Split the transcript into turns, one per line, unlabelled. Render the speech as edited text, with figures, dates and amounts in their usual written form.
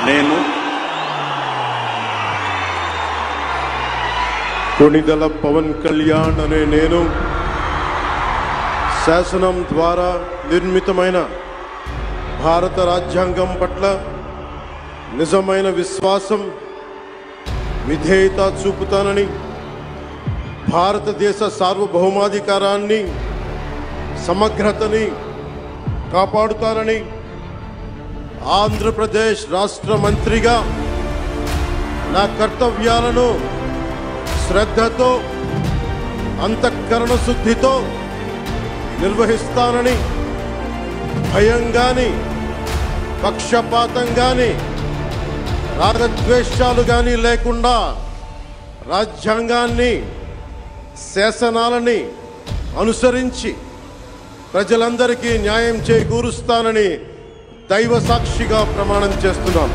నేను కొణిదెల పవన్ కళ్యాణ్ అనే నేను శాసనం ద్వారా నిర్మితమైన భారత రాజ్యాంగం పట్ల నిజమైన విశ్వాసం విధేయత చూపుతానని, భారతదేశ సార్వభౌమాధికారాన్ని సమగ్రతని కాపాడుతానని, ఆంధ్రప్రదేశ్ రాష్ట్ర మంత్రిగా నా కర్తవ్యాలను శ్రద్ధతో అంతఃకరణ శుద్ధితో నిర్వహిస్తానని, భయం గాని పక్షపాతం గాని రాగద్వేషాలు గాని లేకుండా రాజ్యాంగాన్ని శాసనాలని అనుసరించి ప్రజలందరికీ న్యాయం చేకూరుస్తానని దైవ సాక్షిగా ప్రమాణం చేస్తున్నాను.